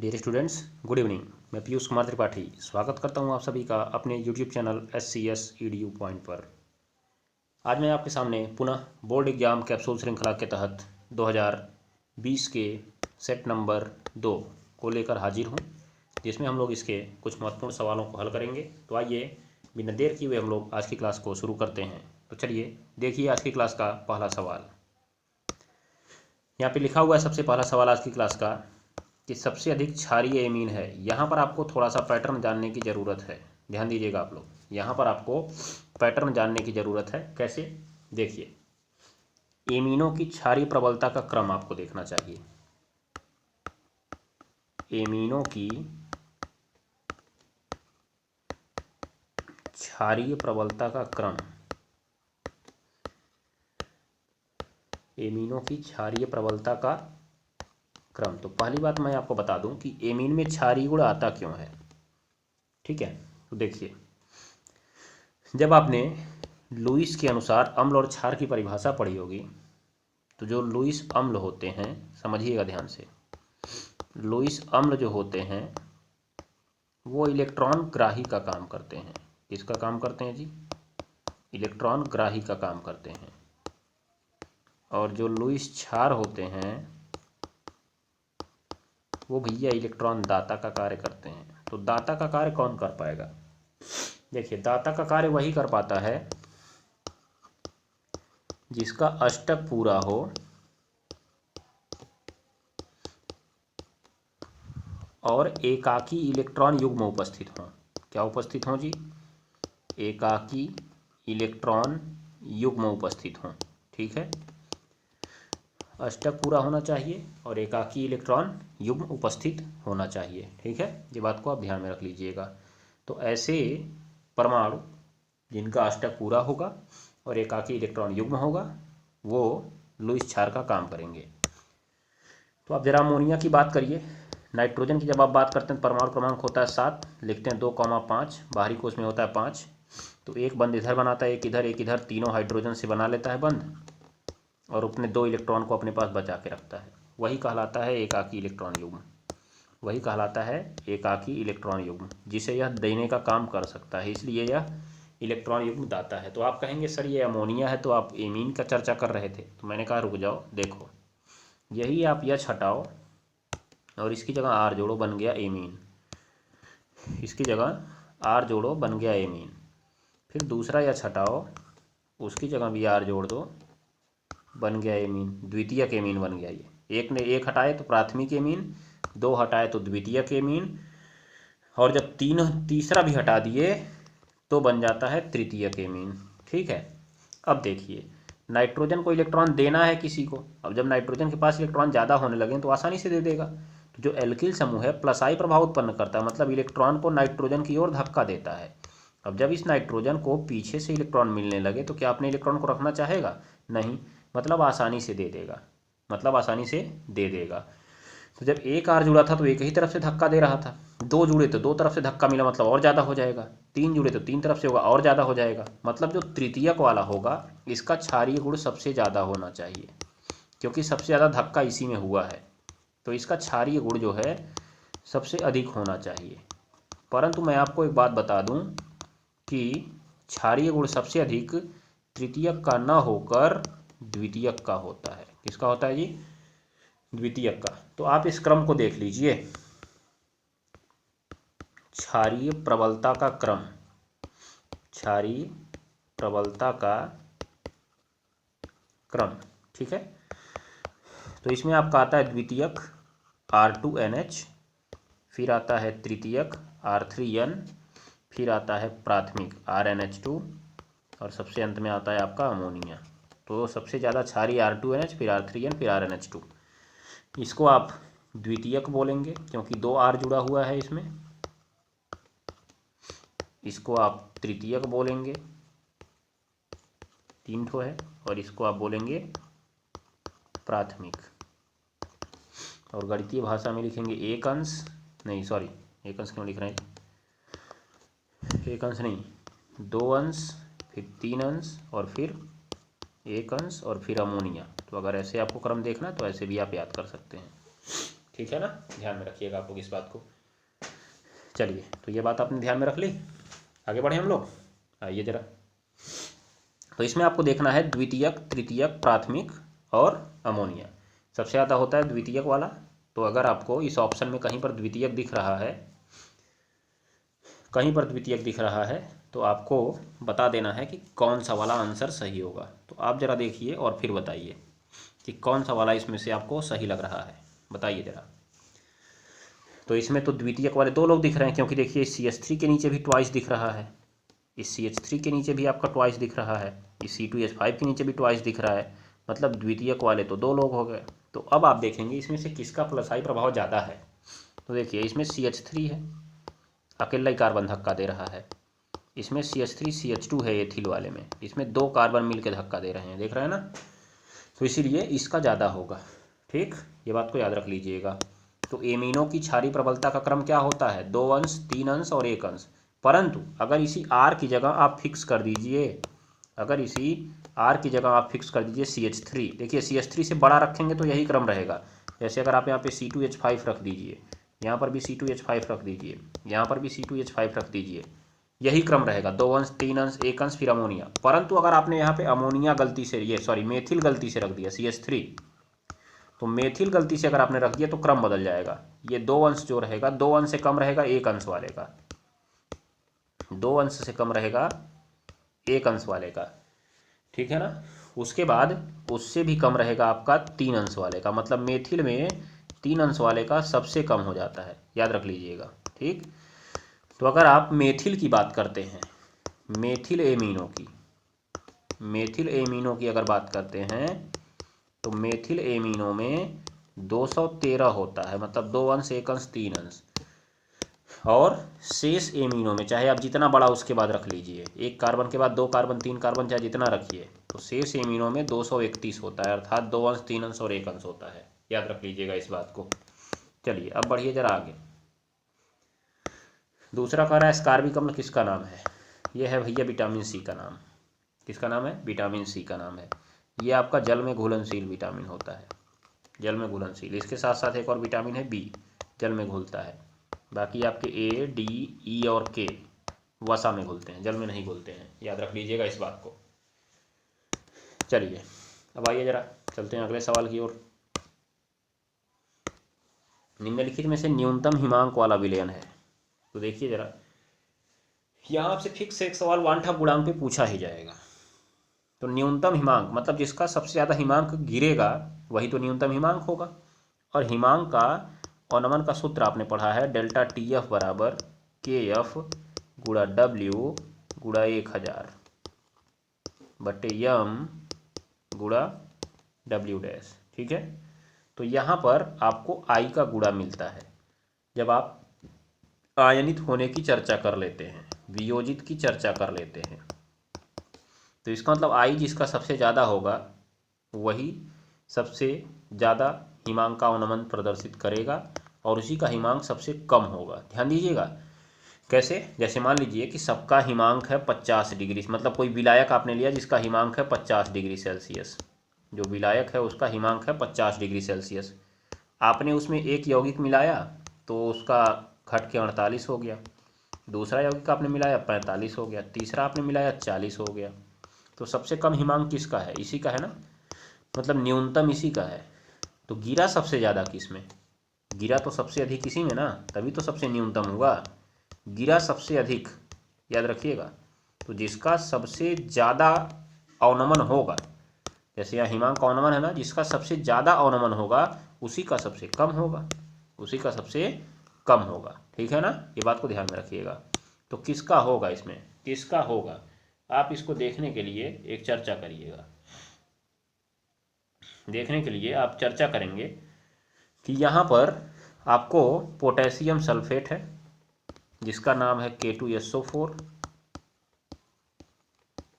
Dear students, good evening. मैं पीयूष कुमार त्रिपाठी स्वागत करता हूं आप सभी का अपने YouTube channel SCS EDU point पर। आज मैं आपके सामने पुनः बोर्ड एग्जाम कैप्सूल श्रृंखला के तहत 2020 के सेट नंबर 2 को लेकर हाजिर हूं, जिसमें हम लोग इसके कुछ महत्वपूर्ण सवालों को हल करेंगे। तो आइए बिना देर किए हुए हम लोग आज की क्लास को शुरू करते हैं। तो चलिए देखिए आज की क्लास का पहला सवाल। यहाँ पे लिखा हुआ है सबसे पहला सवाल आज की क्लास का कि सबसे अधिक क्षारीय एमीन है। यहाँ पर आपको थोड़ा सा पैटर्न जानने की ज़रूरत है। ध्यान दीजिएगा आप लोग, यहाँ पर आपको पैटर्न जानने की ज़रूरत है। कैसे? देखिए, एमीनों की क्षारीय प्रबलता का क्रम आपको देखना चाहिए। एमीनों की क्षारीय प्रबलता का क्रम, एमीनों की क्षारीय प्रबलता का क्रम। तो पहली बात मैं आपको बता दूं कि एमीन में क्षारीय गुण आता क्यों है। ठीक है, तो देखिए, जब आपने लुईस के अनुसार अम्ल और क्षार की परिभाषा पढ़ी होगी, तो जो लुईस अम्ल होते हैं, समझिएगा ध्यान से, लुईस अम्ल जो होते हैं वो इलेक्ट्रॉन ग्राही का काम करते हैं। किसका काम करते हैं जी? इलेक्ट्रॉन ग्राही का काम करते हैं। और जो लुईस क्षार होते हैं वो भैया इलेक्ट्रॉन दाता का कार्य करते हैं। तो दाता का कार्य कौन कर पाएगा? देखिए, दाता का कार्य वही कर पाता है जिसका अष्टक पूरा हो और एकाकी इलेक्ट्रॉन युग्म उपस्थित हों। क्या उपस्थित हों जी? एकाकी इलेक्ट्रॉन युग्म उपस्थित हों। ठीक है, अष्टक पूरा होना चाहिए और एकाकी इलेक्ट्रॉन युग्म उपस्थित होना चाहिए। ठीक है, ये बात को आप ध्यान में रख लीजिएगा। तो ऐसे परमाणु जिनका अष्टक पूरा होगा और एकाकी इलेक्ट्रॉन युग्म होगा वो लुईस क्षार का काम करेंगे। तो आप जरा अमोनिया की बात करिए। नाइट्रोजन की जब आप बात करते हैं परमाणु क्रमांक होता है 7, लिखते हैं 2,5, बाहरी कोश में होता है 5। तो एक बंद इधर बनाता है, एक इधर, तीनों हाइड्रोजन से बना लेता है बंद और अपने 2 इलेक्ट्रॉन को अपने पास बचा के रखता है। वही कहलाता है एकाकी इलेक्ट्रॉन युग्म। वही कहलाता है एकाकी इलेक्ट्रॉन युग्म, जिसे यह देने का काम कर सकता है, इसलिए यह इलेक्ट्रॉन युग्म दाता है। तो आप कहेंगे सर ये अमोनिया है, तो आप एमीन का चर्चा कर रहे थे। तो मैंने कहा रुक जाओ, देखो, यही आप यह हटाओ और इसकी जगह आर जोड़ो, बन गया एमीन। इसकी जगह आर जोड़ो, बन गया एमीन। फिर दूसरा यह हटाओ, उसकी जगह भी आर जोड़ दो, बन गया एमीन। द्वितीयक एमीन बन गया। ये एक हटाए तो प्राथमिक एमीन, 2 हटाए तो द्वितीयक एमीन, और जब तीसरा भी हटा दिए तो बन जाता है तृतीयक एमीन। ठीक है, अब देखिए, नाइट्रोजन को इलेक्ट्रॉन देना है किसी को। अब जब नाइट्रोजन के पास इलेक्ट्रॉन ज़्यादा होने लगे तो आसानी से दे देगा। तो जो एल्किल समूह है प्लस आई प्रभाव उत्पन्न करता है, मतलब इलेक्ट्रॉन को नाइट्रोजन की ओर धक्का देता है। अब जब इस नाइट्रोजन को पीछे से इलेक्ट्रॉन मिलने लगे तो क्या अपने इलेक्ट्रॉन को रखना चाहेगा? नहीं, मतलब आसानी से दे देगा, तो जब एक आर जुड़ा था तो एक ही तरफ से धक्का दे रहा था, 2 जुड़े तो 2 तरफ से धक्का मिला, मतलब और ज़्यादा हो जाएगा, 3 जुड़े तो 3 तरफ से होगा, और ज़्यादा हो जाएगा। मतलब जो तृतीयक वाला होगा इसका क्षारीय गुण सबसे ज़्यादा होना चाहिए, क्योंकि सबसे ज़्यादा धक्का इसी में हुआ है, तो इसका क्षारीय गुण जो है सबसे अधिक होना चाहिए। परंतु मैं आपको एक बात बता दूं कि क्षारीय गुण सबसे अधिक तृतीयक का न होकर द्वितीयक का होता है। किसका होता है जी? द्वितीयक का। तो आप इस क्रम को देख लीजिए, क्षारीय प्रबलता का क्रम, क्षारीय प्रबलता का क्रम। ठीक है, तो इसमें आपका आता है द्वितीयक R2NH, फिर आता है तृतीयक R3N, फिर आता है प्राथमिक RnH2 और सबसे अंत में आता है आपका अमोनिया। तो सबसे ज़्यादा क्षारीय R2NH, फिर R3N, फिर RnH2। इसको आप द्वितीयक बोलेंगे क्योंकि 2 R जुड़ा हुआ है इसमें। इसको आप तृतीयक बोलेंगे, 3 ठो है, और इसको आप बोलेंगे प्राथमिक। और गणितीय भाषा में लिखेंगे एक अंश, नहीं सॉरी, एक अंश क्यों लिख रहे हैं? एक अंश नहीं, 2 अंश, फिर 3 अंश, और फिर 1 अंश, और फिर अमोनिया। तो अगर ऐसे आपको क्रम देखना तो ऐसे भी आप याद कर सकते हैं। ठीक है ना, ध्यान में रखिएगा आप लोग इस बात को। चलिए, तो ये बात आपने ध्यान में रख ली, आगे बढ़े हम लोग। आइए जरा, तो इसमें आपको देखना है द्वितीयक, तृतीयक, प्राथमिक और अमोनिया। सबसे ज़्यादा होता है द्वितीयक वाला। तो अगर आपको इस ऑप्शन में कहीं पर द्वितीयक दिख रहा है, कहीं पर द्वितीयक दिख रहा है, तो आपको बता देना है कि कौन सा वाला आंसर सही होगा। तो आप ज़रा देखिए और फिर बताइए कि कौन सा वाला इसमें से आपको सही लग रहा है, बताइए ज़रा। तो इसमें तो द्वितीयक वाले दो लोग दिख रहे हैं, क्योंकि देखिए CH3 के नीचे भी ट्वाइस दिख रहा है, इस CH3 के नीचे भी आपका ट्वाइस दिख रहा है, इस C2H5 के नीचे भी ट्वाइस दिख रहा है, मतलब द्वितीयक वाले तो दो लोग हो गए। तो अब आप देखेंगे इसमें से किसका प्लस आई प्रभाव ज़्यादा है। तो देखिए इसमें CH3 है, अकेला ही कार्बन धक्का दे रहा है। इसमें CH3 CH2 है एथिल वाले में, इसमें दो कार्बन मिल के धक्का दे रहे हैं, देख रहे हैं ना। तो इसीलिए इसका ज़्यादा होगा। ठीक, ये बात को याद रख लीजिएगा। तो एमिनो की क्षारीय प्रबलता का क्रम क्या होता है, 2 अंश, 3 अंश और 1 अंश। परंतु अगर इसी R की जगह आप फिक्स कर दीजिए, अगर इसी R की जगह आप फिक्स कर दीजिए CH3, देखिए CH3 से बड़ा रखेंगे तो यही क्रम रहेगा। जैसे अगर आप यहाँ पे C2H5 रख दीजिए, यहाँ पर भी C2H5 रख दीजिए, यहाँ पर भी C2H5 रख दीजिए, यही क्रम रहेगा, 2 अंश, 3 अंश, 1 अंश, फिर अमोनिया। परंतु अगर आपने यहाँ पे अमोनिया गलती से, ये सॉरी मेथिल गलती से रख दिया CH3, तो मेथिल गलती से अगर आपने रख दिया तो क्रम बदल जाएगा। ये 2 अंश जो रहेगा, 2 अंश से कम रहेगा 1 अंश वाले का, 2 अंश से कम रहेगा 1 अंश वाले का, ठीक है ना। उसके बाद उससे भी कम रहेगा आपका 3 अंश वाले का, मतलब मेथिल में 3 अंश वाले का सबसे कम हो जाता है, याद रख लीजिएगा। ठीक, तो अगर आप मेथिल की बात करते हैं, मेथिल एमिनो की, मेथिल एमिनो की अगर बात करते हैं, तो मेथिल एमिनो में 213 होता है, मतलब 2 अंश, 1 अंश, 3 अंश। और शेष एमिनो में चाहे आप जितना बड़ा उसके बाद रख लीजिए, 1 कार्बन के बाद 2 कार्बन, 3 कार्बन, चाहे जितना रखिए, तो शेष एमिनो में 231 होता है, अर्थात 2 अंश, 3 अंश और 1 अंश होता है, याद रख लीजिएगा इस बात को। चलिए अब बढ़िए जरा आगे। दूसरा कह रहा है स्कारबिक अम्ल किसका नाम है। यह है भैया विटामिन सी का नाम। किसका नाम है, विटामिन सी का नाम है। ये आपका जल में घुलनशील विटामिन होता है, जल में घुलनशील। इसके साथ साथ एक और विटामिन है बी, जल में घुलता है। बाकी आपके ए, डी, ई और के वसा में घुलते हैं, जल में नहीं घुलते हैं, याद रख लीजिएगा इस बात को। चलिए अब आइए जरा चलते हैं अगले सवाल की ओर। निम्नलिखित में से न्यूनतम हिमांक वाला विलयन है। तो देखिए जरा, यहाँ आपसे फिक्स एक सवाल वांठा गुणांक पे पूछा ही जाएगा। तो न्यूनतम हिमांक मतलब जिसका सबसे ज़्यादा हिमांक गिरेगा वही तो न्यूनतम हिमांक होगा। और हिमांक का अवनमन का सूत्र आपने पढ़ा है, डेल्टा TF बराबर KF गुणा W गुणा 1000 बटे M गुणा W डैश। ठीक है, तो यहाँ पर आपको I का गुणा मिलता है जब आप आयनित होने की चर्चा कर लेते हैं, वियोजित की चर्चा कर लेते हैं। तो इसका मतलब I जिसका सबसे ज़्यादा होगा वही सबसे ज़्यादा हिमांक का अवनमन प्रदर्शित करेगा और उसी का हिमांक सबसे कम होगा। ध्यान दीजिएगा कैसे, जैसे मान लीजिए कि सबका हिमांक है 50 डिग्री, मतलब कोई विलायक आपने लिया जिसका हिमांक है 50 डिग्री सेल्सियस, जो विलायक है उसका हिमांक है 50 डिग्री सेल्सियस। आपने उसमें एक यौगिक मिलाया तो उसका घट के 48 हो गया, दूसरा यौगिक आपने मिलाया 45 हो गया, तीसरा आपने मिलाया 40 हो गया। तो सबसे कम हिमांक किसका है, इसी का है ना, मतलब न्यूनतम इसी का है। तो गिरा सबसे ज़्यादा किस में, गिरा तो सबसे अधिक इसी में ना, तभी तो सबसे न्यूनतम हुआ। गिरा सबसे अधिक, याद रखिएगा। तो जिसका सबसे ज़्यादा अवनमन होगा, जैसे यहाँ हिमांक अवनमन है ना, जिसका सबसे ज़्यादा अवनमन होगा उसी का सबसे कम होगा, उसी का सबसे कम होगा। ठीक है ना, ये बात को ध्यान में रखिएगा। तो किसका होगा, इसमें किसका होगा, आप इसको देखने के लिए एक चर्चा करिएगा। देखने के लिए आप चर्चा करेंगे कि यहाँ पर आपको पोटेशियम सल्फेट है जिसका नाम है K2SO4।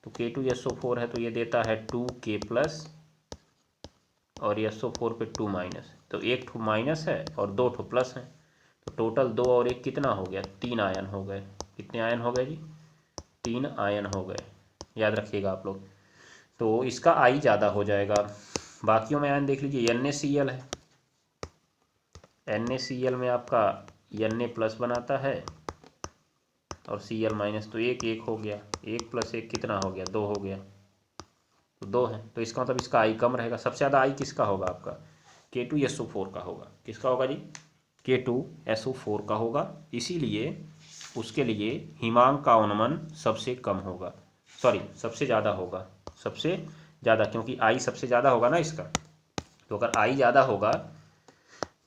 तो K2SO4 है तो ये देता है 2K+ और SO4 पे 2-, तो एक ठो माइनस है और 2 ठो प्लस है, तो टोटल 2 और 1 कितना हो गया, 3 आयन हो गए। कितने आयन हो गए जी, 3 आयन हो गए, याद रखिएगा आप लोग। तो इसका I ज़्यादा हो जाएगा। बाकियों में आयन देख लीजिए, NaCl है, NaCl में आपका Na प्लस बनाता है और Cl माइनस, तो एक एक हो गया, 1 + 1 कितना हो गया, 2 हो गया, तो 2 है। तो इसका मतलब इसका आई कम रहेगा। सबसे ज़्यादा आई किसका होगा आपका, K2SO4 का होगा। किसका होगा जी, K2SO4 का होगा। इसीलिए उसके लिए हिमांक का उन्मन सबसे कम होगा, सॉरी सबसे ज़्यादा होगा, सबसे ज़्यादा, क्योंकि आई सबसे ज़्यादा होगा ना इसका। तो अगर आई ज़्यादा होगा,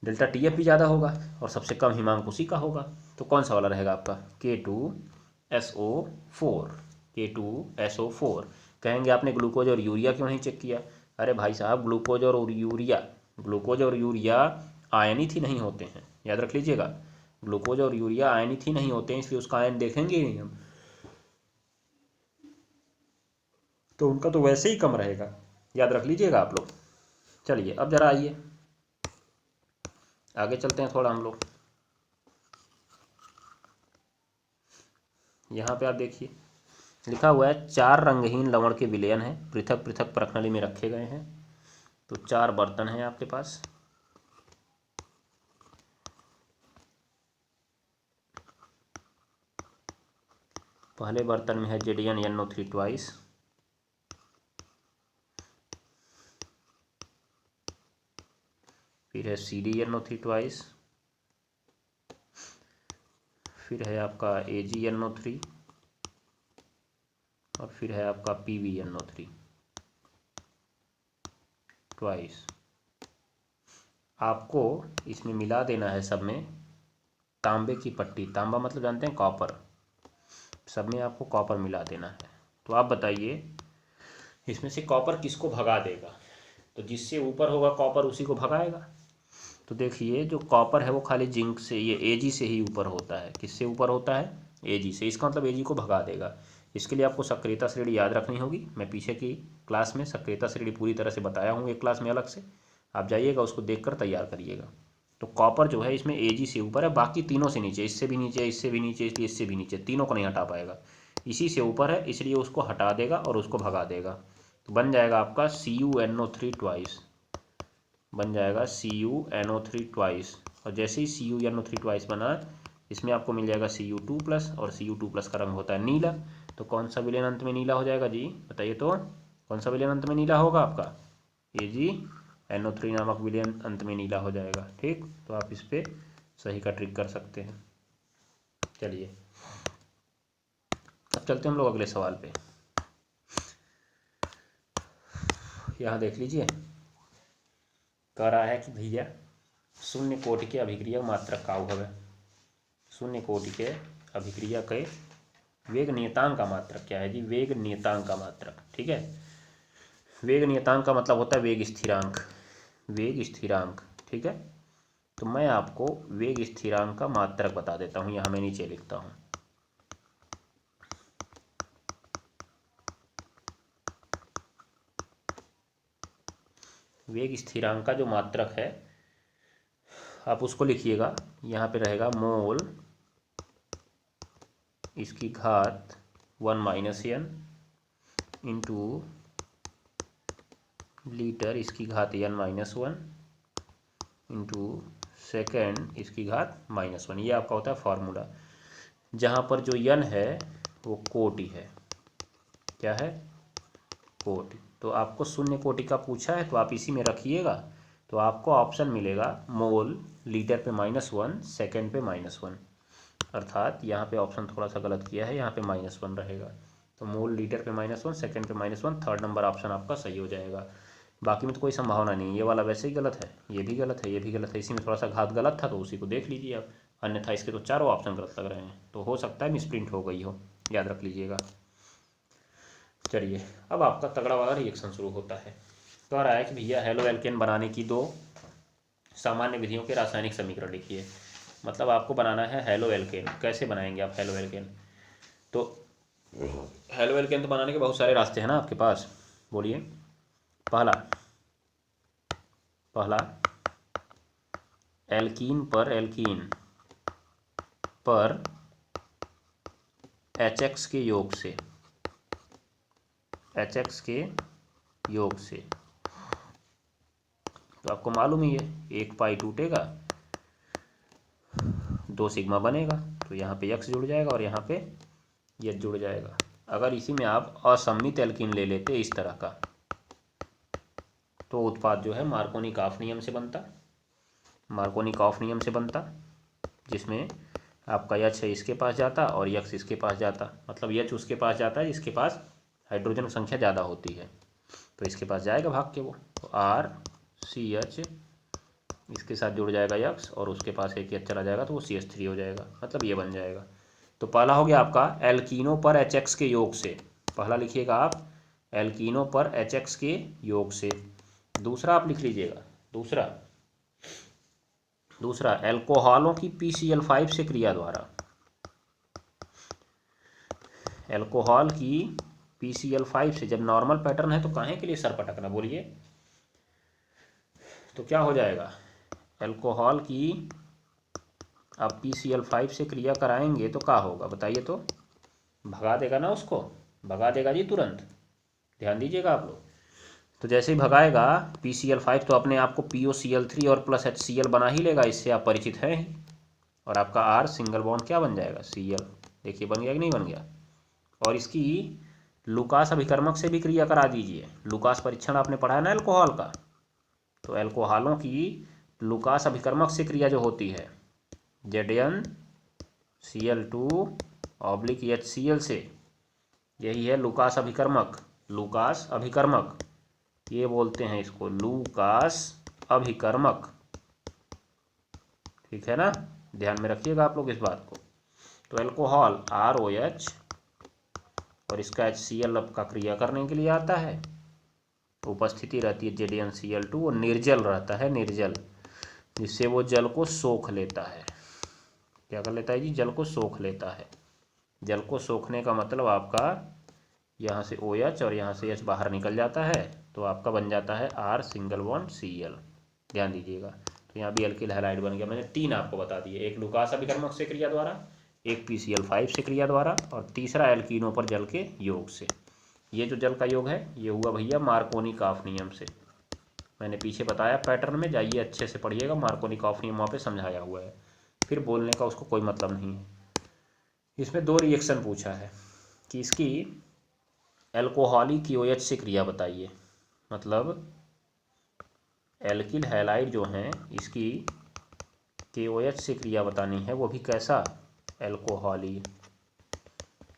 डेल्टा TF भी ज़्यादा होगा और सबसे कम हिमांक उसी का होगा। तो कौन सा वाला रहेगा आपका, K2SO4। K2SO4 कहेंगे आपने ग्लूकोज और यूरिया क्यों नहीं चेक किया। अरे भाई साहब, ग्लूकोज और यूरिया आयनित ही नहीं होते हैं, याद रख लीजिएगा। ग्लूकोज और यूरिया आयनित ही नहीं होते हैं, इसलिए उसका आयन देखेंगे ही नहीं हम, तो उनका तो वैसे ही कम रहेगा, याद रख लीजिएगा आप लोग। चलिए अब जरा आइए आगे चलते हैं थोड़ा हम लोग। यहाँ पे आप देखिए लिखा हुआ है 4 रंगहीन लवण के विलयन हैं, पृथक पृथक प्रखनली में रखे गए हैं। तो 4 बर्तन हैं आपके पास। पहले बर्तन में है ZnNO3 ट्वाइस, फिर है CdNO3 ट्वाइस, फिर है आपका AgNO3 और फिर है आपका PbNO3 ट्वाइस। आपको इसमें मिला देना है सब में तांबे की पट्टी, तांबा मतलब जानते हैं कॉपर, सब में आपको कॉपर मिला देना है। तो आप बताइए इसमें से कॉपर किसको भगा देगा, तो जिससे ऊपर होगा कॉपर उसी को भगाएगा। तो देखिए जो कॉपर है वो खाली जिंक से, ये Ag से ही ऊपर होता है। किससे ऊपर होता है, Ag से। इसका मतलब Ag को भगा देगा। इसके लिए आपको सक्रियता श्रेणी याद रखनी होगी। मैं पीछे की क्लास में सक्रियता श्रेणी पूरी तरह से बताया हूँ एक क्लास में अलग से, आप जाइएगा उसको देखकर तैयार करिएगा। तो कॉपर जो है इसमें Ag से ऊपर है, बाकी तीनों से नीचे, इससे भी नीचे, इससे भी नीचे, इसलिए इससे भी नीचे, तीनों को नहीं हटा पाएगा। इसी से ऊपर है इसलिए उसको हटा देगा और उसको भगा देगा। तो बन जाएगा आपका CuNO3 ट्वाइस, बन जाएगा CuNO3 ट्वाइस। और जैसे ही CuNO3 ट्वाइस बना, इसमें आपको मिल जाएगा Cu2+ और Cu2+ का रंग होता है नीला। तो कौन सा विलयन अंत में नीला हो जाएगा जी, बताइए तो कौन सा विलयन अंत में नीला होगा आपका, AgNO3 नामक विलयन अंत में नीला हो जाएगा। ठीक, तो आप इस पर सही का ट्रिक कर सकते हैं। चलिए अब चलते हैं हम लोग अगले सवाल पे। यहाँ देख लीजिए, कह रहा है कि भैया शून्य कोटि के अभिक्रिया मात्रक का है, शून्य कोटि के अभिक्रिया के वेग नियतांक का मात्रक क्या है जी, वेग नियतांक का मात्रक। ठीक है, वेग नियतांक का मतलब होता है वेग स्थिरांक, वेग स्थिरांक। ठीक है, तो मैं आपको वेग स्थिरांक का मात्रक बता देता हूँ, यहाँ मैं नीचे लिखता हूँ। वेग स्थिरांक का जो मात्रक है आप उसको लिखिएगा, यहाँ पे रहेगा मोल इसकी घात 1 - n इंटू लीटर इसकी घात n-1 इंटू सेकेंड इसकी घात -1। ये आपका होता है फॉर्मूला, जहाँ पर जो n है वो कोटि है। क्या है, कोटि। तो आपको शून्य कोटि का पूछा है तो आप इसी में रखिएगा, तो आपको ऑप्शन मिलेगा मोल लीटर पे -1, सेकेंड पे -1, अर्थात यहाँ पे ऑप्शन थोड़ा सा गलत किया है, यहाँ पे -1 रहेगा। तो मोल लीटर पे -1, सेकेंड पे -1, थर्ड नंबर ऑप्शन आपका सही हो जाएगा। बाकी में तो कोई संभावना नहीं, ये वाला वैसे ही गलत है, ये भी गलत है, ये भी गलत है। इसी में थोड़ा सा घात गलत था तो उसी को देख लीजिए आप, अन्यथा इसके तो चारों ऑप्शन गलत लग रहे हैं, तो हो सकता है मिसप्रिंट हो गई हो, याद रख लीजिएगा। चलिए अब आपका तगड़ा वाला रिएक्शन शुरू होता है। कह रहा है कि भैया हेलो एल्केन बनाने की 2 सामान्य विधियों के रासायनिक समीकरण लिखिए। मतलब आपको बनाना है हेलो एल्केन। कैसे बनाएंगे आप हेलो एल्केन, तो हेलो एल्केन तो बनाने के बहुत सारे रास्ते हैं ना आपके पास, बोलिए। पहला एल्कीन पर HX के योग से, HX के योग से, तो आपको मालूम ही है 1 पाई टूटेगा 2 सिग्मा बनेगा, तो यहाँ पे यक्स जुड़ जाएगा और यहाँ पे एच जुड़ जाएगा। अगर इसी में आप असममित एल्कीन ले लेते इस तरह का, तो उत्पाद जो है मार्कोनी-काफ नियम से बनता, मार्कोनी-काफ नियम से बनता, जिसमें आपका एच है इसके पास जाता और यक्स इसके पास जाता, मतलब एच उसके पास जाता है जिसके पास हाइड्रोजन संख्या ज़्यादा होती है, तो इसके पास जाएगा भाग के वो, तो आर सी एच इसके साथ जुड़ जाएगा यक्स और उसके पास एक एच चला जाएगा तो वो CH3 हो जाएगा, मतलब ये बन जाएगा। तो पहला हो गया आपका एल्कीनो पर HX के योग से, पहला लिखिएगा आप एल्कीनो पर HX के योग से। दूसरा आप लिख लीजिएगा, दूसरा एल्कोहलों की PCl5 से क्रिया द्वारा, एल्कोहल की PCl5 से, जब नॉर्मल पैटर्न है तो काहे के लिए सर पटकना, बोलिए, तो क्या हो जाएगा, एल्कोहल की अब PCl5 से क्रिया कराएंगे तो क्या होगा बताइए, तो भगा देगा ना उसको, भगा देगा जी तुरंत, ध्यान दीजिएगा आप लोग। तो जैसे ही भगाएगा PCl5 तो अपने आप को POCl3 और प्लस HCl बना ही लेगा, इससे आप परिचित हैं ही, और आपका R सिंगल बॉन्ड क्या बन जाएगा, Cl, देखिए बन गया कि नहीं बन गया। और इसकी लुकास अभिकर्मक से भी क्रिया करा दीजिए, लुकास परीक्षण आपने पढ़ा है ना एल्कोहल का, तो एल्कोहलों की लुकास अभिकर्मक से क्रिया जो होती है ZnCl2/HCl से, यही है लुकास अभिकर्मक, लुकास अभिकर्मक, ये बोलते हैं इसको लुकास अभिकर्मक, ठीक है ना, ध्यान में रखिएगा आप लोग इस बात को। तो एल्कोहल ROH और इसका HCl का क्रिया करने के लिए आता है, उपस्थिति रहती है ZnCl2 और निर्जल रहता है, निर्जल, जिससे वो जल को सोख लेता है, क्या कर लेता है जी, जल को सोख लेता है। जल को सोखने का मतलब आपका यहाँ से OH और यहाँ से H बाहर निकल जाता है, तो आपका बन जाता है R सिंगल बॉन्ड Cl, ध्यान दीजिएगा। तो यहाँ भी एल्किल हैलाइड बन गया, मैंने 3 आपको बता दिए, एक लुकास अभिकर्मक से क्रिया द्वारा, एक PCl5 से क्रिया द्वारा, और तीसरा एल्कीनों पर जल के योग से। ये जो जल का योग है ये हुआ भैया मार्कोनी-काफ नियम से, मैंने पीछे बताया पैटर्न में, जाइए अच्छे से पढ़िएगा, मार्कोनी-काफ नियम वहाँ पे समझाया हुआ है, फिर बोलने का उसको कोई मतलब नहीं है। इसमें 2 रिएक्शन पूछा है कि इसकी एल्कोहली KOH से क्रिया बताइए, मतलब एल्किल हैलाइड जो हैं इसकी KOH से क्रिया बतानी है, वो भी कैसा, एल्कोहली।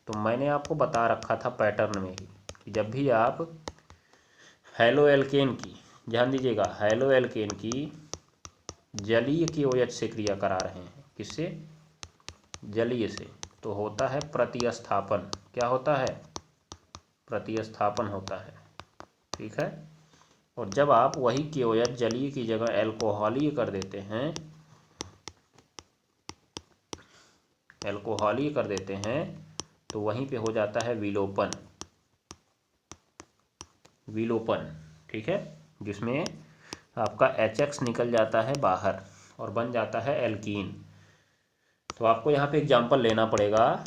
तो मैंने आपको बता रखा था पैटर्न में ही कि जब भी आप हेलो एल्केन की, ध्यान दीजिएगा, हेलो एल्केन की जलीय KOH से क्रिया करा रहे हैं, किससे, जलीय से, तो होता है प्रतिस्थापन, क्या होता है, प्रतिस्थापन होता है, ठीक है। और जब आप वही KOH जलीय की जगह एल्कोहलीय कर देते हैं, एल्कोहलीय कर देते हैं, तो वहीं पे हो जाता है विलोपन, विलोपन, ठीक है, जिसमें आपका HX निकल जाता है बाहर और बन जाता है एल्कीन। तो आपको यहाँ पे एग्जाम्पल लेना पड़ेगा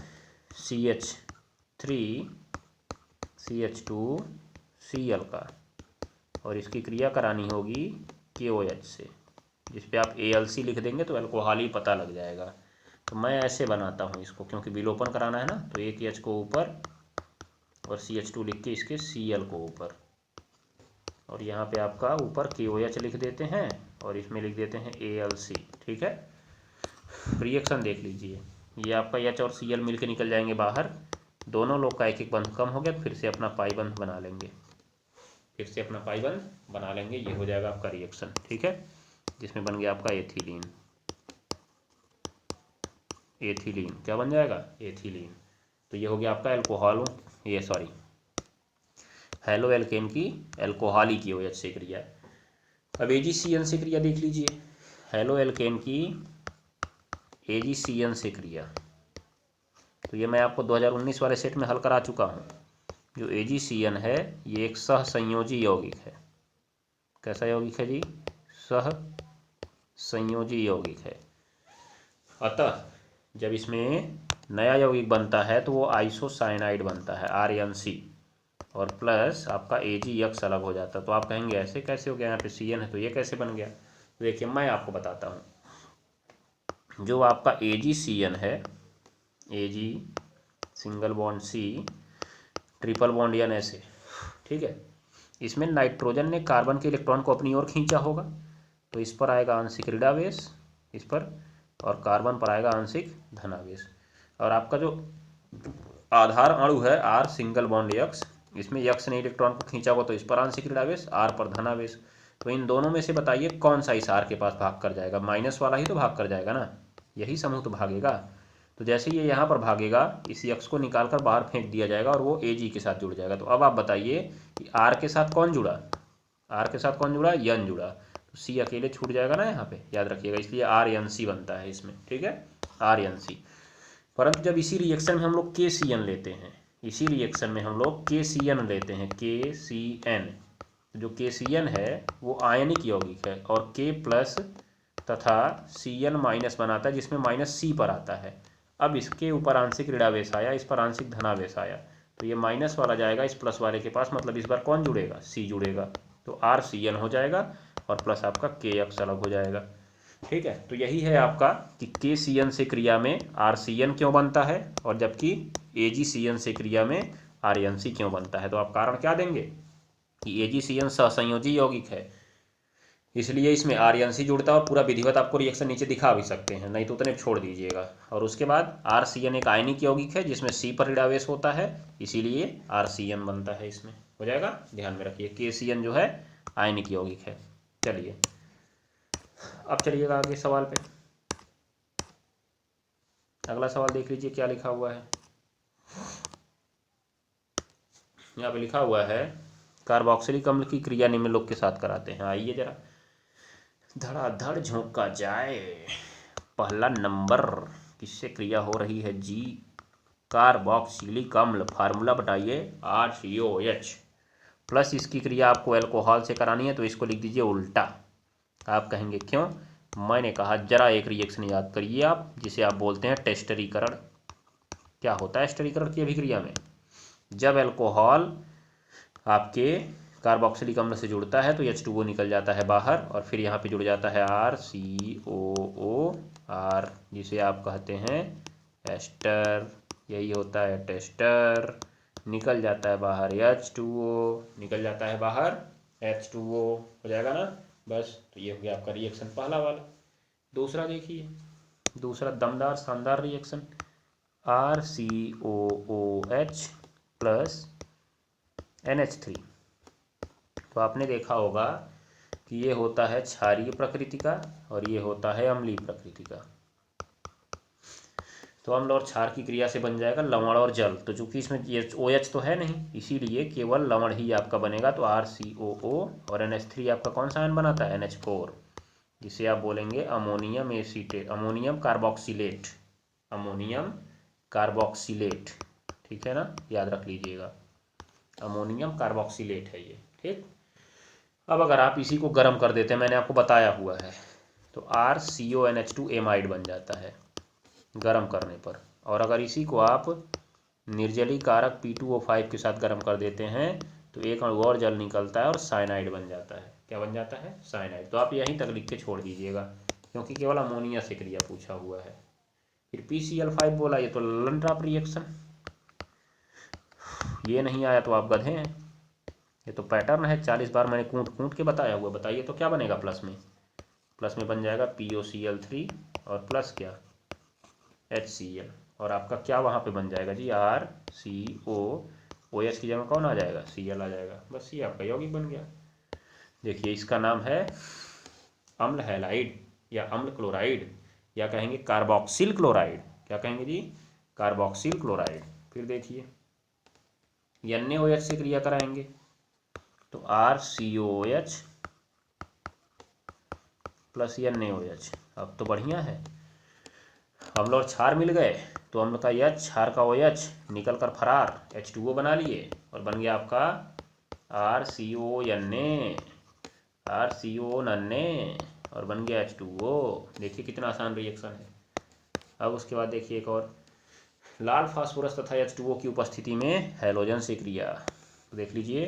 CH3CH2Cl का, और इसकी क्रिया करानी होगी KOH से, जिस पे आप ALC लिख देंगे तो एल्कोहली पता लग जाएगा। तो मैं ऐसे बनाता हूँ इसको, क्योंकि विलोपन कराना है ना, तो एक H को ऊपर और CH2 लिख के इसके Cl को ऊपर, और यहाँ पे आपका ऊपर KOH लिख देते हैं और इसमें लिख देते हैं ALC, ठीक है। रिएक्शन देख लीजिए, ये आपका H और Cl मिल के निकल जाएंगे बाहर, दोनों लोग का एक एक बंध कम हो गया, तो फिर से अपना पाई बंध बना लेंगे, फिर से अपना पाई बंध बना लेंगे, ये हो जाएगा आपका रिएक्शन, ठीक है, जिसमें बन गया आपका एथिलीन, एथिलीन क्या बन जाएगा, एथिलीन। तो ये हो गया आपका एल्कोहलों, ये सॉरी हेलो एल्केन की एल्कोहली KOH से क्रिया। अब AgCN से क्रिया देख लीजिए, हेलो एल्केन की AgCN से क्रिया, तो ये मैं आपको 2019 वाले सेट में हल करा चुका हूँ। जो AgCN है ये एक सहसंयोजी यौगिक है, कैसा यौगिक है जी, सहसंयोजी यौगिक है। अतः जब इसमें नया यौगिक बनता है तो वो आइसोसाइनाइड बनता है RNC, और प्लस आपका AgX अलग हो जाता है। तो आप कहेंगे ऐसे कैसे हो गया, यहाँ पे CN है तो ये कैसे बन गया, तो देखिए मैं आपको बताता हूँ। जो आपका AgCN है, Ag single bond C triple bond N ऐसे, ठीक है, इसमें नाइट्रोजन ने कार्बन के इलेक्ट्रॉन को अपनी ओर खींचा होगा, तो इस पर आएगा आंशिक ऋणावेश इस पर, और कार्बन पर आएगा आंशिक धनावेश। और आपका जो आधार अणु है R सिंगल बॉन्ड X, इसमें X ने इलेक्ट्रॉन को खींचा होगा तो इस पर आंशिक ऋणावेश, R पर धनावेश। तो इन दोनों में से बताइए कौन सा इस R के पास भाग कर जाएगा, माइनस वाला ही तो भाग कर जाएगा ना, यही समूह तो भागेगा। तो जैसे ये यहाँ पर भागेगा, इस X को निकाल कर बाहर फेंक दिया जाएगा और वो Ag के साथ जुड़ जाएगा। तो अब आप बताइए कि R के साथ कौन जुड़ा, R के साथ कौन जुड़ा, N जुड़ा, तो C अकेले छूट जाएगा ना यहाँ पे, याद रखिएगा, इसलिए RNC बनता है इसमें, ठीक है, RNC। परंतु जब इसी रिएक्शन में हम लोग KCN लेते हैं, इसी रिएक्शन में हम लोग KCN लेते हैं, KCN, जो KCN है वो आयनिक यौगिक है और K प्लस तथा Cn माइनस बनाता है, जिसमें माइनस C पर आता है। अब इसके ऊपर आंशिक ऋणावेश आया, इस पर आंशिक धनावेश आया, तो ये माइनस वाला जाएगा इस प्लस वाले के पास, मतलब इस बार कौन जुड़ेगा, C जुड़ेगा, तो RCN हो जाएगा और प्लस आपका KX अलग हो जाएगा, ठीक है। तो यही है आपका कि KCN से क्रिया में RCN क्यों बनता है और जबकि AgCN से क्रिया में RNC क्यों बनता है। तो आप कारण क्या देंगे कि AgCN सहसंयोजी यौगिक है, इसलिए इसमें RNC जुड़ता है, और पूरा विधिवत आपको रिएक्शन नीचे दिखा भी सकते हैं, नहीं तो उतने छोड़ दीजिएगा। और उसके बाद RCN एक आयनिक यौगिक है जिसमें C पर ऋणावेश होता है, इसीलिए RCN बनता है, इसमें हो जाएगा, ध्यान में रखिए KCN जो है आयनिक यौगिक है। चलिए अब चलिएगा आगे सवाल पे, अगला सवाल देख लीजिए क्या लिखा हुआ है। यहाँ पे लिखा हुआ है कार्बोक्सिलिक अम्ल की क्रिया निम्नलिखित के साथ कराते हैं। आइए जरा धड़ाधड़ झोंका जाए। पहला नंबर किससे क्रिया हो रही है जी, कार्बोक्सिलिक अम्ल, फार्मूला बताइए HCOH प्लस इसकी क्रिया आपको अल्कोहल से करानी है, तो इसको लिख दीजिए उल्टा। आप कहेंगे क्यों, मैंने कहा जरा एक रिएक्शन याद करिए आप, जिसे आप बोलते हैं टेस्टरीकरण। क्या होता है टेस्टरीकरण की अभिक्रिया में, जब अल्कोहल आपके कार्बोक्सिलिक अम्ल से जुड़ता है तो H2O निकल जाता है बाहर, और फिर यहाँ पे जुड़ जाता है RCOOR, जिसे आप कहते हैं एस्टर, यही होता है टेस्टर। निकल जाता है बाहर H2O, निकल जाता है बाहर H2O, हो जाएगा ना, बस। तो ये हो गया आपका रिएक्शन पहला वाला। दूसरा देखिए, दूसरा दमदार शानदार रिएक्शन, RCOOH प्लस NH3। तो आपने देखा होगा कि ये होता है क्षारीय प्रकृति का और ये होता है अम्लीय प्रकृति का। तो अम्ल और क्षार की क्रिया से बन जाएगा लवण और जल। तो चूंकि इसमें ये OH तो है नहीं, इसीलिए केवल लवण ही आपका बनेगा। तो RCOO और NH3 आपका कौन सा आयन बनाता है, NH4, जिसे आप बोलेंगे ammonium acetate, ammonium carboxylate, ammonium carboxylate, ठीक है ना, याद रख लीजिएगा, अमोनियम कार्बोक्सिलेट है ये, ठीक। अब अगर आप इसी को गर्म कर देते हैं, मैंने आपको बताया हुआ है, तो RCONH2 एमाइड बन जाता है गर्म करने पर। और अगर इसी को आप निर्जलीकारक P2O5 के साथ गर्म कर देते हैं तो एक अणु और जल निकलता है और साइनाइड बन जाता है। क्या बन जाता है, साइनाइड। तो आप यहीं तक लिख के छोड़ दीजिएगा, क्योंकि केवल अमोनिया से क्रिया पूछा हुआ है। फिर PCl5 बोला, ये तो ललन ड्रॉप रिएक्शन, ये नहीं आया तो आप गधे हैं, ये तो पैटर्न है, 40 बार मैंने कूट कूट के बताया हुआ। बताइए तो क्या बनेगा प्लस में, प्लस में बन जाएगा POCl3 और प्लस क्या HCl, और आपका क्या वहाँ पे बन जाएगा जी RCOOH की जगह कौन आ जाएगा, Cl आ जाएगा, बस ये आपका यौगिक बन गया। देखिए इसका नाम है अम्ल हैलाइड या अम्ल क्लोराइड, या कहेंगे कार्बोक्सिल क्लोराइड। क्या कहेंगे जी, कार्बोक्सिल क्लोराइड। फिर देखिए NaOH से क्रिया कराएंगे तो RCOH प्लस NaOH। अब तो बढ़िया है, अम्ल और क्षार मिल गए, तो अम्ल का H, क्षार का OH निकल कर फरार, H2O बना लिए और बन गया आपका RCONA, और बन गया H2O। देखिए कितना आसान रिएक्शन है। अब उसके बाद देखिए एक और, लाल फास्फोरस तथा H2O की उपस्थिति में हैलोजन से क्रिया। तो देख लीजिए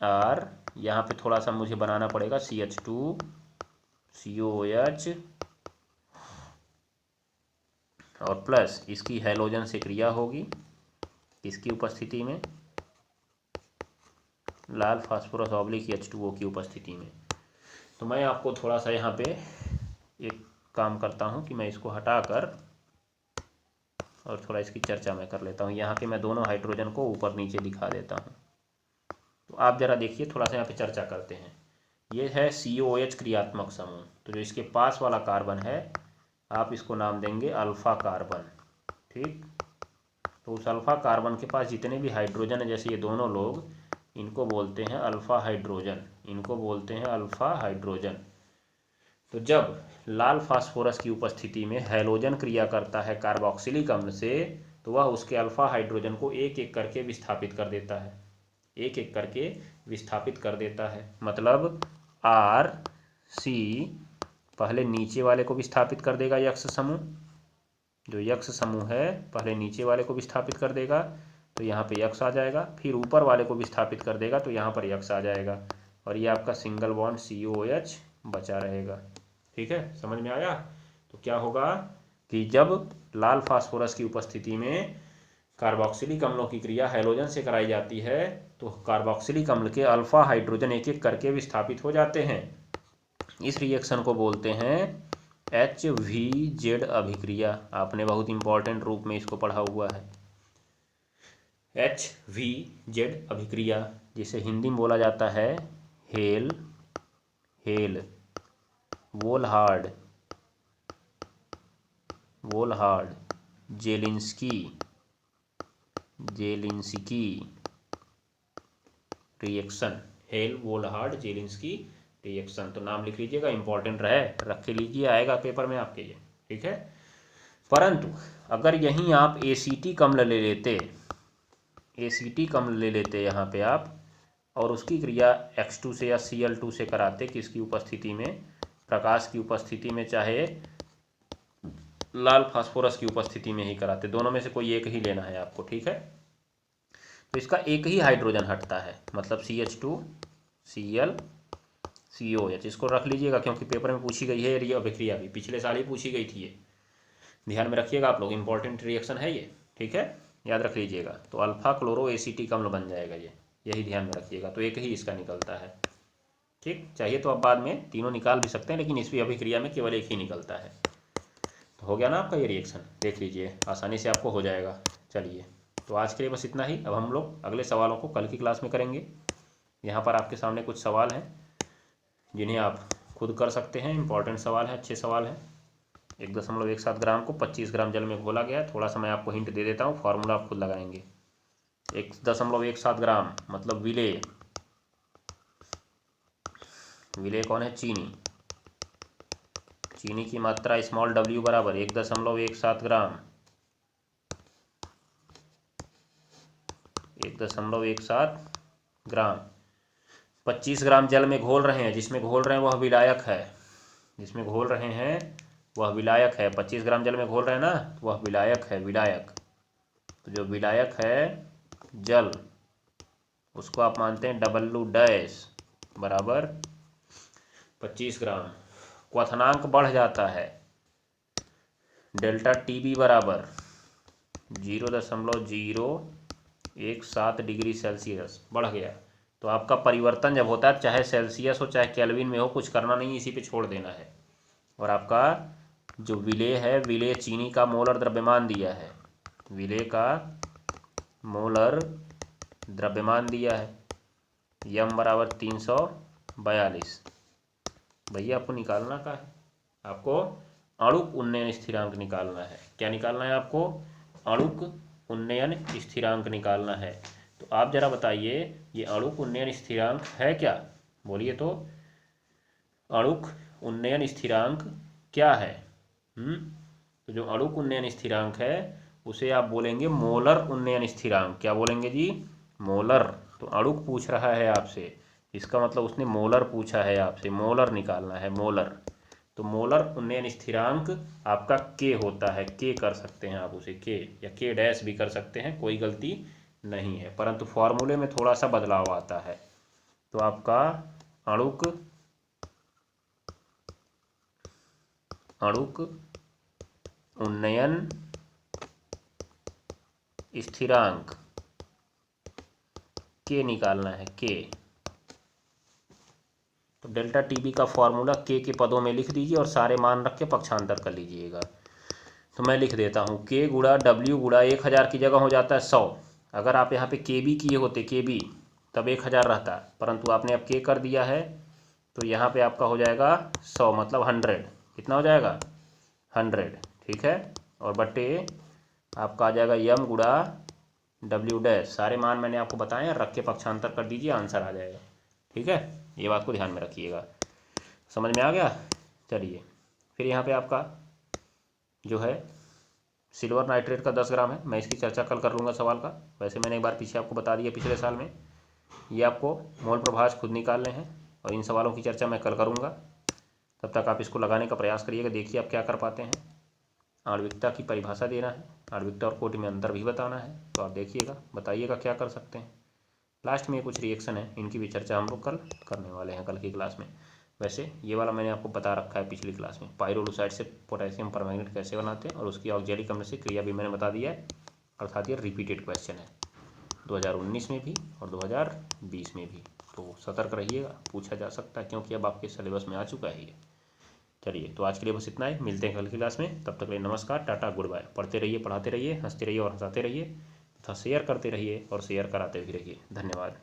R, यहाँ पे थोड़ा सा मुझे बनाना पड़ेगा CH2 COOH और प्लस इसकी हैलोजन से क्रिया होगी किसकी उपस्थिति में, लाल फास्फोरस ऑब्लिक H2O की उपस्थिति में। तो मैं आपको थोड़ा सा यहाँ पे एक काम करता हूँ कि मैं इसको हटाकर और थोड़ा इसकी चर्चा मैं कर लेता हूँ। यहाँ के मैं दोनों हाइड्रोजन को ऊपर नीचे दिखा देता हूँ। तो आप ज़रा देखिए, थोड़ा सा यहाँ पे चर्चा करते हैं। ये है COH क्रियात्मक समूह। तो जो इसके पास वाला कार्बन है आप इसको नाम देंगे अल्फ़ा कार्बन। ठीक, तो उस अल्फ़ा कार्बन के पास जितने भी हाइड्रोजन है, जैसे ये दोनों लोग, इनको बोलते हैं अल्फ़ा हाइड्रोजन, इनको बोलते हैं अल्फ़ा हाइड्रोजन। तो जब लाल फास्फोरस की उपस्थिति में हैलोजन क्रिया करता है कार्बोक्सिलिक अम्ल से, तो वह उसके अल्फ़ा हाइड्रोजन को एक एक करके विस्थापित कर देता है, एक एक करके विस्थापित कर देता है। मतलब RC पहले नीचे वाले को विस्थापित कर देगा, यक्ष समूह, जो यक्ष समूह है पहले नीचे वाले को विस्थापित कर देगा तो यहाँ पे यक्ष आ जाएगा, फिर ऊपर वाले को विस्थापित कर देगा तो यहाँ पर यक्ष आ जाएगा, और ये आपका सिंगल बॉन्ड COH बचा रहेगा। ठीक है, समझ में आया। तो क्या होगा कि जब लाल फास्फोरस की उपस्थिति में कार्बोक्सिलिक अम्लों की क्रिया हैलोजन से कराई जाती है तो कार्बोक्सिलिक अम्ल के अल्फ़ा हाइड्रोजन एक एक करके विस्थापित हो जाते हैं। इस रिएक्शन को बोलते हैं HVZ अभिक्रिया। आपने बहुत इंपॉर्टेंट रूप में इसको पढ़ा हुआ है, HVZ अभिक्रिया, जिसे हिंदी में बोला जाता है Hell Volhard Zelinsky reaction, Hell Volhard Zelinsky reaction. तो नाम लिख लीजिएगा, इंपॉर्टेंट रख के लीजिए, आएगा पेपर में आपके ये। ठीक है, परंतु अगर यहीं आप एसिटिक अम्ल ले लेते यहाँ पे आप, और उसकी क्रिया X2 से या Cl2 से कराते, किसकी उपस्थिति में, प्रकाश की उपस्थिति में, चाहे लाल फास्फोरस की उपस्थिति में ही कराते, दोनों में से कोई एक ही लेना है आपको। ठीक है, तो इसका एक ही हाइड्रोजन हटता है, मतलब CH2 Cl COH। इसको रख लीजिएगा क्योंकि पेपर में पूछी गई है, ये अभिक्रिया भी पिछले साल ही पूछी गई थी, ये ध्यान में रखिएगा आप लोग, इंपॉर्टेंट रिएक्शन है ये। ठीक है, याद रख लीजिएगा। तो अल्फा क्लोरो एसिटिक अम्ल बन जाएगा ये, यही ध्यान में रखिएगा। तो एक ही इसका निकलता है। ठीक, चाहिए तो आप बाद में तीनों निकाल भी सकते हैं, लेकिन इस अभिक्रिया में केवल एक ही निकलता है। तो हो गया ना आपका ये रिएक्शन, देख लीजिए, आसानी से आपको हो जाएगा। चलिए, तो आज के लिए बस इतना ही। अब हम लोग अगले सवालों को कल की क्लास में करेंगे। यहाँ पर आपके सामने कुछ सवाल हैं जिन्हें आप खुद कर सकते हैं, इंपॉर्टेंट सवाल हैं, अच्छे सवाल हैं। 1.17 ग्राम को 25 ग्राम जल में घोला गया है। थोड़ा सा मैं आपको हिंट दे देता हूँ, फार्मूला आप खुद लगाएंगे। 1.17 मतलब विलेय कौन है, चीनी की मात्रा स्मॉल w बराबर 1.17 ग्राम, 1.17 ग्राम 25 ग्राम जल में घोल रहे हैं। जिसमें घोल रहे हैं वह विलायक है, 25 ग्राम जल में घोल रहे हैं ना, तो वह विलायक है, विलायक। तो जो विलायक है जल, उसको आप मानते हैं W' बराबर 25 ग्राम। क्वथनांक बढ़ जाता है, डेल्टा TB बराबर 0.017 डिग्री सेल्सियस बढ़ गया। तो आपका परिवर्तन जब होता है, चाहे सेल्सियस हो चाहे केल्विन में हो, कुछ करना नहीं, इसी पे छोड़ देना है। और आपका जो विलेय है, विलेय चीनी का मोलर द्रव्यमान दिया है, विलेय का मोलर द्रव्यमान दिया है, यम बराबर 342। भैया आपको निकालना का है, आपको अणुक उन्नयन स्थिरांक निकालना है। क्या निकालना है आपको, अणुक उन्नयन स्थिरांक निकालना है। तो आप जरा बताइए, ये अणुक उन्नयन स्थिरांक है क्या, बोलिए तो, अणुक उन्नयन स्थिरांक क्या है। तो जो अणुक उन्नयन स्थिरांक है उसे आप बोलेंगे मोलर उन्नयन स्थिरांक। क्या बोलेंगे जी, मोलर। तो अणुक पूछ रहा है आपसे, इसका मतलब उसने मोलर पूछा है आपसे, मोलर निकालना है, मोलर। तो मोलर उन्नयन स्थिरांक आपका K होता है, K कर सकते हैं आप उसे, K या K' भी कर सकते हैं, कोई गलती नहीं है, परंतु फॉर्मूले में थोड़ा सा बदलाव आता है। तो आपका अणुक उन्नयन स्थिरांक के निकालना है, के। तो डेल्टा टीबी का फॉर्मूला के पदों में लिख दीजिए और सारे मान रख के पक्षांतर कर लीजिएगा। तो मैं लिख देता हूँ के गुणा डब्ल्यू गुणा 1000 की जगह हो जाता है 100। अगर आप यहाँ पे के बी किए होते, के बी, तब 1000 रहता, परंतु आपने अब के कर दिया है तो यहाँ पे आपका हो जाएगा 100, मतलब 100। कितना हो जाएगा? 100, ठीक है। और बटे आपका आ जाएगा यम गुणा डब्ल्यू डैश, सारे मान मैंने आपको बताए, रख के पक्षांतर कर दीजिए, आंसर आ जाएगा। ठीक है, ये बात को ध्यान में रखिएगा। समझ में आ गया? चलिए, फिर यहाँ पे आपका जो है सिल्वर नाइट्रेट का 10 ग्राम है। मैं इसकी चर्चा कल कर लूँगा सवाल का। वैसे मैंने एक बार पीछे आपको बता दिया पिछले साल में। ये आपको मोल प्रभाज खुद निकालने हैं और इन सवालों की चर्चा मैं कल करूँगा। तब तक आप इसको लगाने का प्रयास करिएगा, देखिए आप क्या कर पाते हैं। आणविकता की परिभाषा देना है, आणविकता और कोटि में अंतर भी बताना है, तो आप देखिएगा, बताइएगा क्या कर सकते हैं। लास्ट में कुछ रिएक्शन है, इनकी भी चर्चा हम लोग कल करने वाले हैं, कल की क्लास में। वैसे ये वाला मैंने आपको बता रखा है पिछली क्लास में, पाइरोलुसाइड से पोटेशियम परमैंगनेट कैसे बनाते हैं और उसकी ऑक्जेलिक अम्ल से क्रिया भी मैंने बता दिया है। अर्थात ये रिपीटेड क्वेश्चन है 2019 में भी और 2020 में भी, तो सतर्क रहिएगा, पूछा जा सकता है क्योंकि अब आपके सिलेबस में आ चुका है ये। चलिए, तो आज के लिए बस इतना ही, मिलते हैं कल की क्लास में। तब तक के लिए नमस्कार, टाटा, गुड बाय। पढ़ते रहिए, पढ़ाते रहिए, हंसते रहिए और हंसाते रहिए तथा शेयर करते रहिए और शेयर कराते भी रहिए। धन्यवाद।